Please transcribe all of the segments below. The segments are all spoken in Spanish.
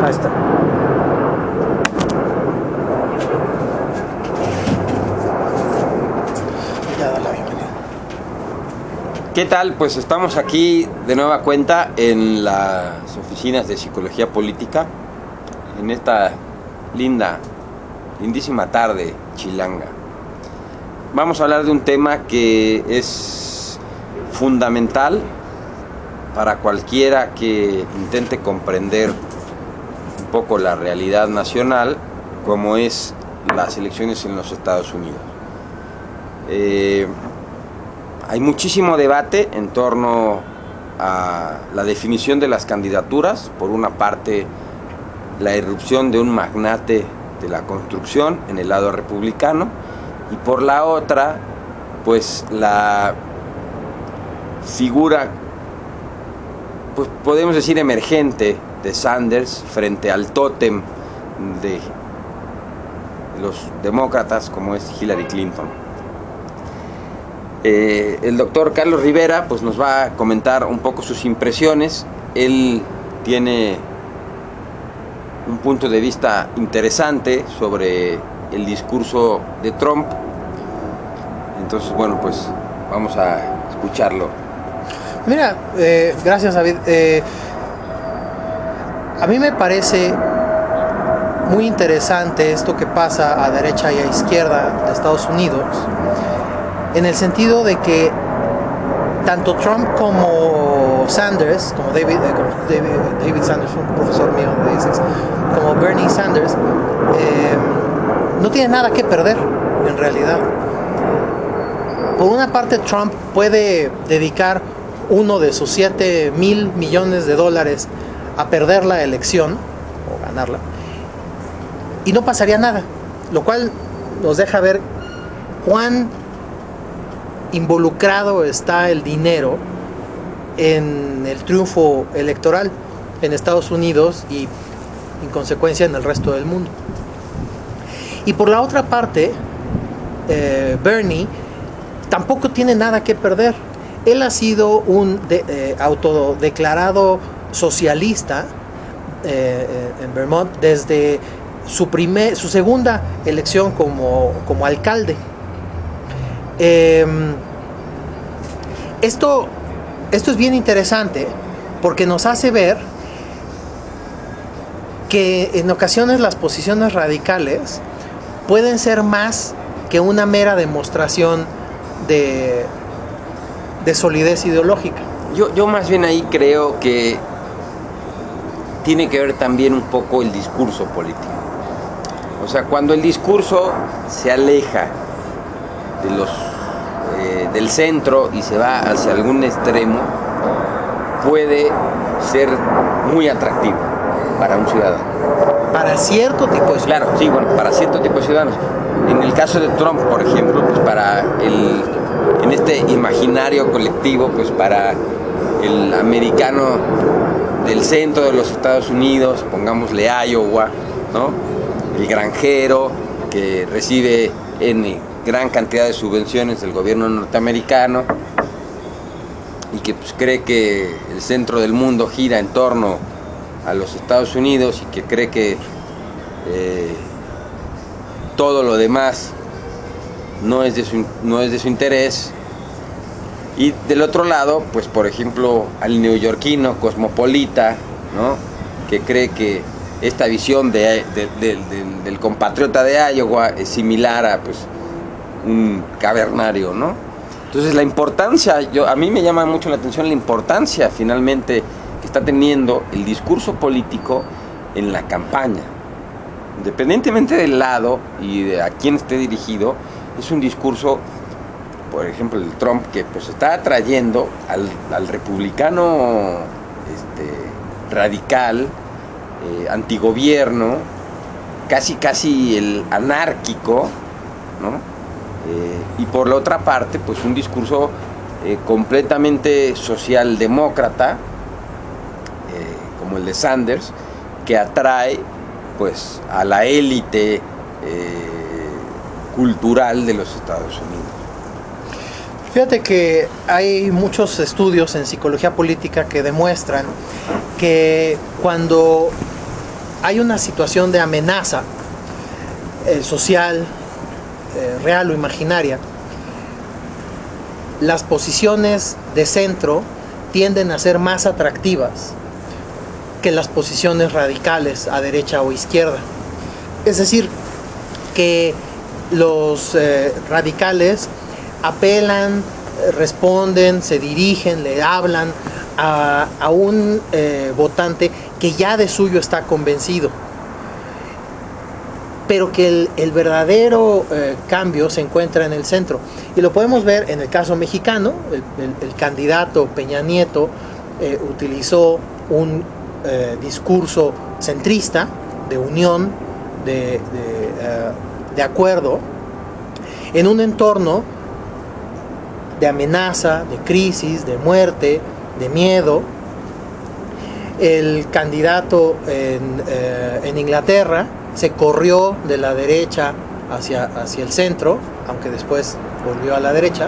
Ahí está. Ya da la bienvenida. ¿Qué tal? Pues estamos aquí de nueva cuenta en las oficinas de Psicología Política, en esta lindísima tarde chilanga. Vamos a hablar de un tema que es fundamental para cualquiera que intente comprender un poco la realidad nacional, como es las elecciones en los Estados Unidos. Hay muchísimo debate en torno a la definición de las candidaturas. Por una parte, la irrupción de un magnate de la construcción en el lado republicano, y por la otra, pues la figura, pues podemos decir emergente, de Sanders frente al tótem de los demócratas, como es Hillary Clinton. El doctor Carlos Rivera pues nos va a comentar un poco sus impresiones. Él tiene un punto de vista interesante sobre el discurso de Trump. Entonces, bueno, pues vamos a escucharlo. Mira, gracias, David. A mí me parece muy interesante esto que pasa a derecha y a izquierda de Estados Unidos, en el sentido de que tanto Trump como Sanders, como David Sanders, un profesor mío de Essex, como Bernie Sanders, no tienen nada que perder en realidad. Por una parte, Trump puede dedicar uno de sus $7 mil millones a perder la elección o ganarla, y no pasaría nada, lo cual nos deja ver cuán involucrado está el dinero en el triunfo electoral en Estados Unidos y en consecuencia en el resto del mundo. Y por la otra parte, Bernie tampoco tiene nada que perder. Él ha sido un autodeclarado socialista en Vermont desde su segunda elección como alcalde. Esto es bien interesante porque nos hace ver que en ocasiones las posiciones radicales pueden ser más que una mera demostración de solidez ideológica. Yo más bien ahí creo que tiene que ver también un poco el discurso político. O sea, cuando el discurso se aleja del centro y se va hacia algún extremo, puede ser muy atractivo para un ciudadano. Para cierto tipo de ciudadanos. Claro, sí, bueno, para cierto tipo de ciudadanos. En el caso de Trump, por ejemplo, pues en este imaginario colectivo, pues para el americano del centro de los Estados Unidos, pongámosle Iowa, ¿no? El granjero que recibe gran cantidad de subvenciones del gobierno norteamericano y que pues cree que el centro del mundo gira en torno a los Estados Unidos y que cree que todo lo demás no es de su interés. Y del otro lado, pues por ejemplo, al neoyorquino cosmopolita, ¿no? Que cree que esta visión del compatriota de Iowa es similar a pues un cavernario, ¿no? Entonces la importancia, a mí me llama mucho la atención la importancia finalmente que está teniendo el discurso político en la campaña. Independientemente del lado y de a quién esté dirigido, es un discurso, por ejemplo, el Trump, que pues está atrayendo al republicano radical, antigobierno, casi el anárquico, ¿no? Y por la otra parte, pues un discurso completamente socialdemócrata, como el de Sanders, que atrae pues a la élite cultural de los Estados Unidos. Fíjate que hay muchos estudios en psicología política que demuestran que cuando hay una situación de amenaza social, real o imaginaria, las posiciones de centro tienden a ser más atractivas que las posiciones radicales a derecha o izquierda. Es decir, que los radicales apelan, responden, se dirigen, le hablan a un votante que ya de suyo está convencido, pero que el verdadero cambio se encuentra en el centro. Y lo podemos ver en el caso mexicano. El candidato Peña Nieto utilizó un discurso centrista, de unión, de acuerdo, en un entorno de amenaza, de crisis, de muerte, de miedo. El candidato en Inglaterra se corrió de la derecha hacia el centro, aunque después volvió a la derecha,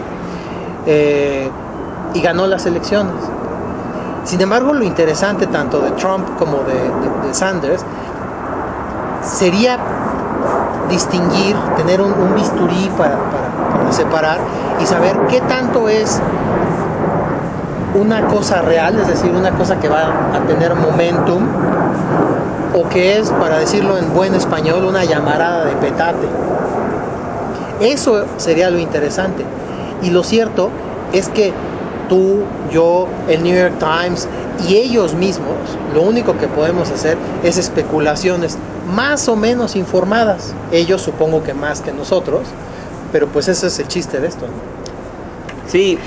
y ganó las elecciones. Sin embargo, lo interesante tanto de Trump como de Sanders sería distinguir, tener un bisturí para separar y saber qué tanto es una cosa real, es decir, una cosa que va a tener momentum, o que es, para decirlo en buen español, una llamarada de petate. Eso sería lo interesante. Y lo cierto es que tú, yo, el New York Times y ellos mismos, lo único que podemos hacer es especulaciones más o menos informadas. Ellos supongo que más que nosotros, pero pues ese es el chiste de esto, ¿no? Sí,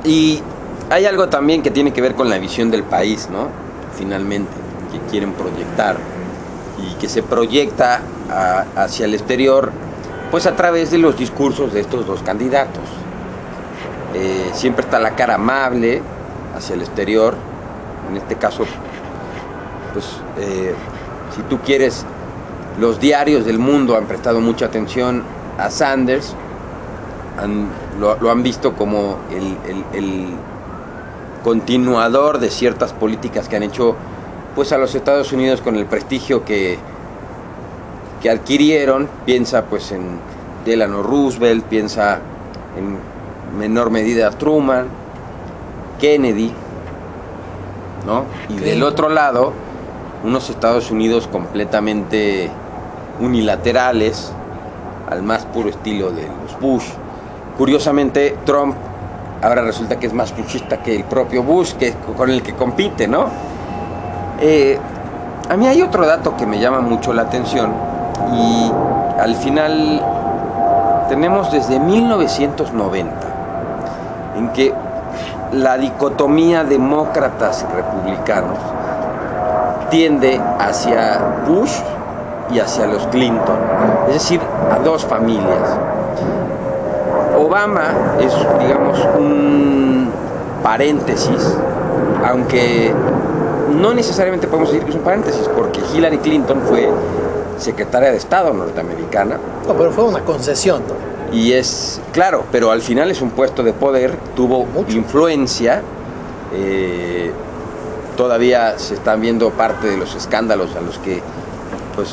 y hay algo también que tiene que ver con la visión del país, ¿no? Finalmente, que quieren proyectar y que se proyecta hacia el exterior, pues a través de los discursos de estos dos candidatos. Siempre está la cara amable hacia el exterior. En este caso, pues si tú quieres, los diarios del mundo han prestado mucha atención a Sanders, lo han visto como el continuador de ciertas políticas que han hecho pues a los Estados Unidos con el prestigio que adquirieron. Piensa pues en Delano Roosevelt, piensa en menor medida Truman, Kennedy, ¿no? Y del otro lado, unos Estados Unidos completamente unilaterales, al más puro estilo de los Bush. Curiosamente, Trump ahora resulta que es más bushista que el propio Bush, con el que compite, ¿no? A mí hay otro dato que me llama mucho la atención, y al final tenemos desde 1990 en que la dicotomía demócratas y republicanos tiende hacia Bush y hacia los Clinton, es decir, a dos familias. Obama es, digamos, un paréntesis, aunque no necesariamente podemos decir que es un paréntesis, porque Hillary Clinton fue secretaria de Estado norteamericana. No, pero fue una concesión, ¿no? Y es, claro, pero al final es un puesto de poder, tuvo mucha influencia. Todavía se están viendo parte de los escándalos a los que pues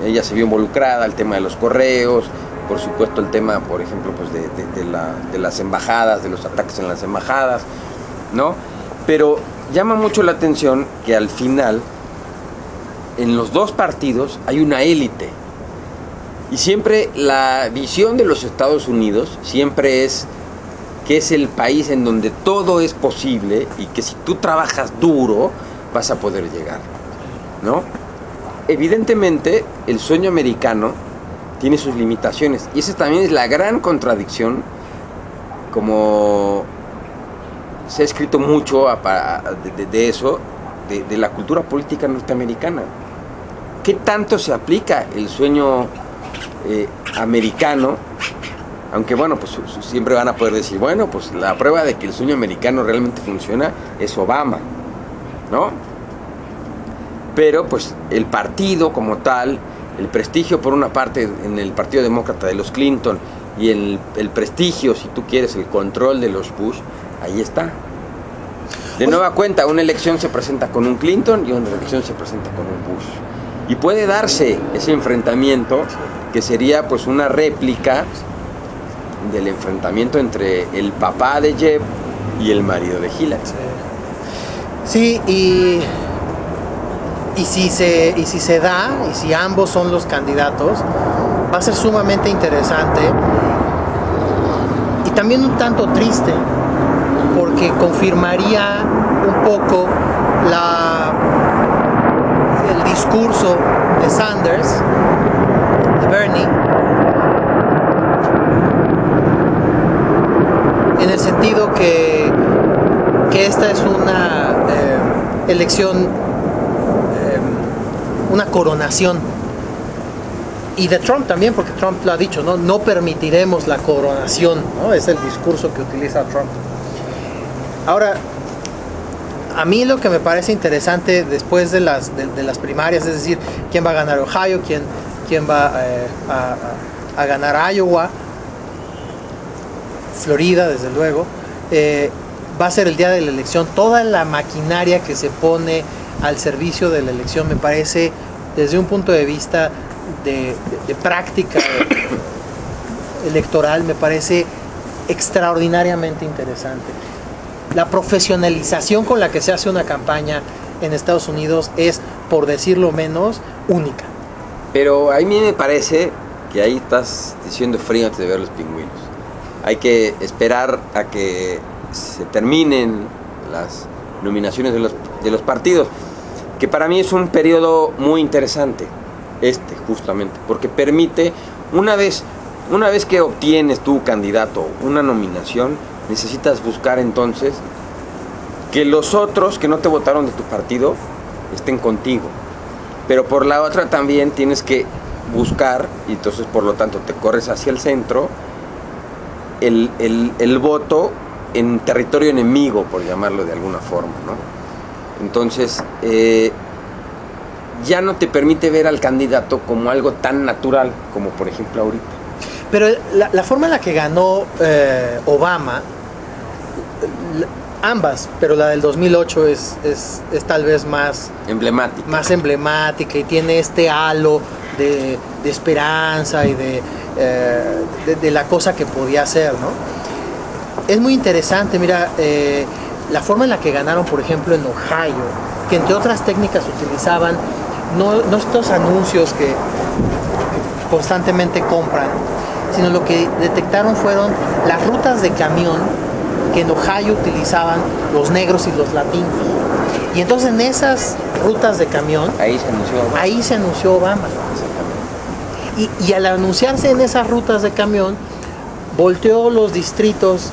ella se vio involucrada, el tema de los correos, por supuesto el tema, por ejemplo, pues de las embajadas, de los ataques en las embajadas, ¿no? Pero llama mucho la atención que al final en los dos partidos hay una élite. Y siempre la visión de los Estados Unidos siempre es que es el país en donde todo es posible y que si tú trabajas duro vas a poder llegar, ¿no? Evidentemente el sueño americano tiene sus limitaciones, y esa también es la gran contradicción, como se ha escrito mucho de eso, de la cultura política norteamericana. ¿Qué tanto se aplica el sueño americano? Aunque bueno, pues siempre van a poder decir, bueno, pues la prueba de que el sueño americano realmente funciona es Obama, ¿no? Pero pues el partido como tal, el prestigio por una parte en el Partido Demócrata de los Clinton, y el prestigio, si tú quieres, el control de los Bush, ahí está. De nueva cuenta, una elección se presenta con un Clinton y una elección se presenta con un Bush. Y puede darse ese enfrentamiento que sería pues una réplica del enfrentamiento entre el papá de Jeb y el marido de Hillary. Sí, y si se da, y si ambos son los candidatos, va a ser sumamente interesante y también un tanto triste, porque confirmaría un poco el discurso de Sanders, de Bernie, en el sentido que esta es una elección, una coronación, y de Trump también, porque Trump lo ha dicho, no permitiremos la coronación, ¿no? Es el discurso que utiliza Trump. Ahora, a mí lo que me parece interesante después de las primarias, es decir, quién va a ganar Ohio, quién va a ganar Iowa, Florida, desde luego, va a ser el día de la elección. Toda la maquinaria que se pone al servicio de la elección me parece, desde un punto de vista de práctica electoral, me parece extraordinariamente interesante. La profesionalización con la que se hace una campaña en Estados Unidos es, por decirlo menos, única. Pero a mí me parece que ahí estás diciendo frío antes de ver los pingüinos. Hay que esperar a que se terminen las nominaciones de los partidos, que para mí es un periodo muy interesante, justamente, porque permite, una vez que obtienes tu candidato una nominación, necesitas buscar entonces que los otros que no te votaron de tu partido estén contigo, pero por la otra también tienes que buscar, y entonces por lo tanto te corres hacia el centro, el voto en territorio enemigo, por llamarlo de alguna forma, ¿no? Entonces ya no te permite ver al candidato como algo tan natural como por ejemplo ahorita. Pero la forma en la que ganó Obama, ambas, pero la del 2008 es tal vez más emblemática y tiene este halo de esperanza y de la cosa que podía ser, ¿no? Es muy interesante, mira, la forma en la que ganaron, por ejemplo, en Ohio, que entre otras técnicas utilizaban no estos anuncios que constantemente compran, sino lo que detectaron fueron las rutas de camión que en Ohio utilizaban los negros y los latinos. Y entonces en esas rutas de camión, ahí se anunció Obama. Y al anunciarse en esas rutas de camión, volteó los distritos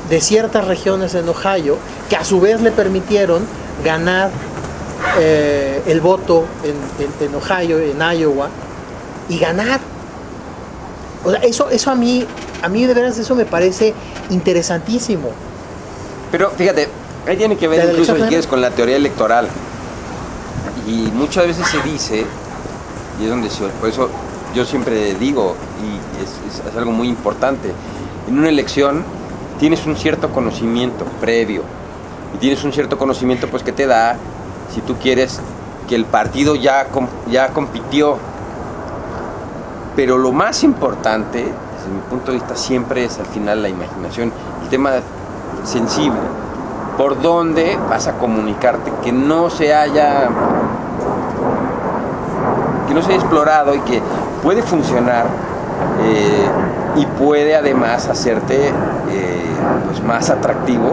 de ciertas regiones en Ohio, que a su vez le permitieron ganar el voto en Ohio, en Iowa, y ganar. O sea, eso a mí de veras eso me parece interesantísimo. Pero fíjate, ahí tiene que ver incluso, si quieres, con la teoría electoral. Y muchas veces se dice, y es donde por eso yo siempre digo, y es algo muy importante, en una elección tienes un cierto conocimiento previo, y tienes un cierto conocimiento pues que te da, si tú quieres, que el partido ya compitió. Pero lo más importante, desde mi punto de vista, siempre es al final la imaginación, el tema sensible, por donde vas a comunicarte, que no se haya explorado y que puede funcionar y puede además hacerte pues más atractivo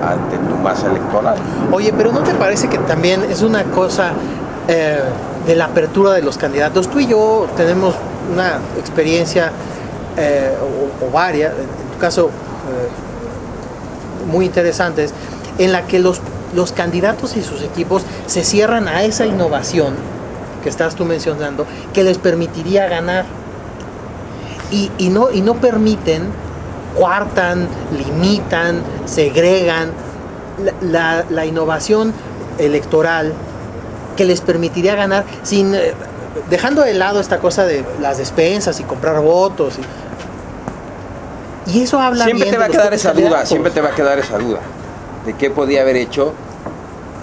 ante tu masa electoral. Oye, pero ¿no te parece que también es una cosa de la apertura de los candidatos? Tú y yo tenemos una experiencia o varias, en tu caso muy interesantes, en la que los candidatos y sus equipos se cierran a esa innovación que estás tú mencionando, que les permitiría ganar, y no permiten, coartan, limitan, segregan la innovación electoral que les permitiría ganar sin dejando de lado esta cosa de las despensas y comprar votos y eso habla siempre bien te va a quedar esa duda, siempre te va a quedar esa duda de qué podía haber hecho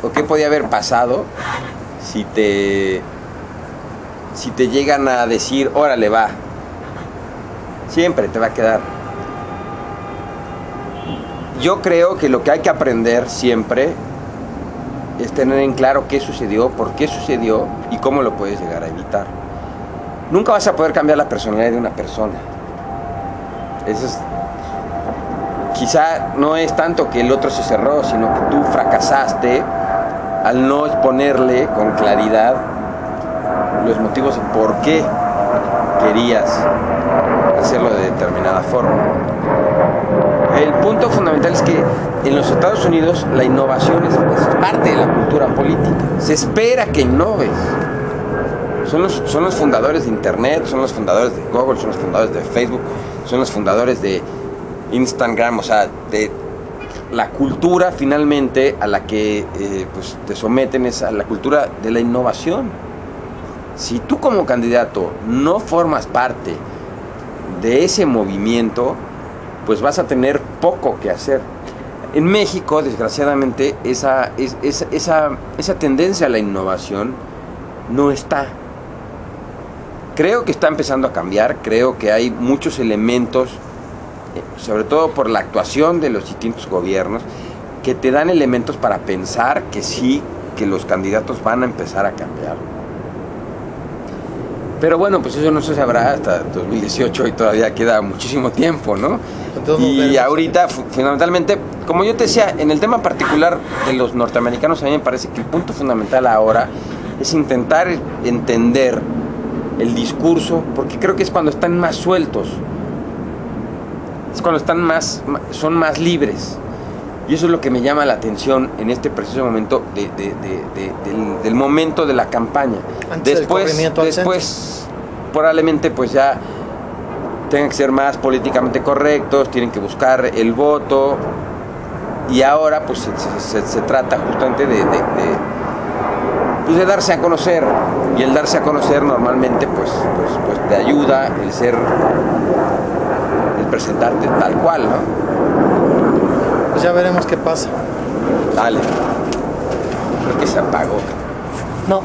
o qué podía haber pasado si te si te llegan a decir, órale, va, siempre te va a quedar. Yo creo que lo que hay que aprender siempre es tener en claro qué sucedió, por qué sucedió y cómo lo puedes llegar a evitar. Nunca vas a poder cambiar la personalidad de una persona. Eso es, quizá no es tanto que el otro se cerró, sino que tú fracasaste al no exponerle con claridad los motivos de por qué querías hacerlo de determinada forma. El punto fundamental es que en los Estados Unidos la innovación es parte de la cultura política. Se espera que innoves. Son los fundadores de Internet, son los fundadores de Google, son los fundadores de Facebook, son los fundadores de Instagram, o sea, de la cultura finalmente a la que pues te someten es a la cultura de la innovación. Si tú como candidato no formas parte de ese movimiento, pues vas a tener poco que hacer. En México, desgraciadamente, esa tendencia a la innovación no está. Creo que está empezando a cambiar, creo que hay muchos elementos, sobre todo por la actuación de los distintos gobiernos, que te dan elementos para pensar que sí, que los candidatos van a empezar a cambiar. Pero bueno, pues eso no se sabrá hasta 2018 y todavía queda muchísimo tiempo, ¿no? Entonces, y ahorita, fundamentalmente, como yo te decía, en el tema particular de los norteamericanos, a mí me parece que el punto fundamental ahora es intentar entender el discurso, porque creo que es cuando están más sueltos, es cuando son más libres. Y eso es lo que me llama la atención en este preciso momento del momento de la campaña. Después probablemente pues ya tengan que ser más políticamente correctos, tienen que buscar el voto, y ahora pues se trata justamente de darse a conocer, y el darse a conocer normalmente pues te ayuda el presentarte tal cual, ¿no? Pues ya veremos qué pasa. Dale. Creo que se apagó. No.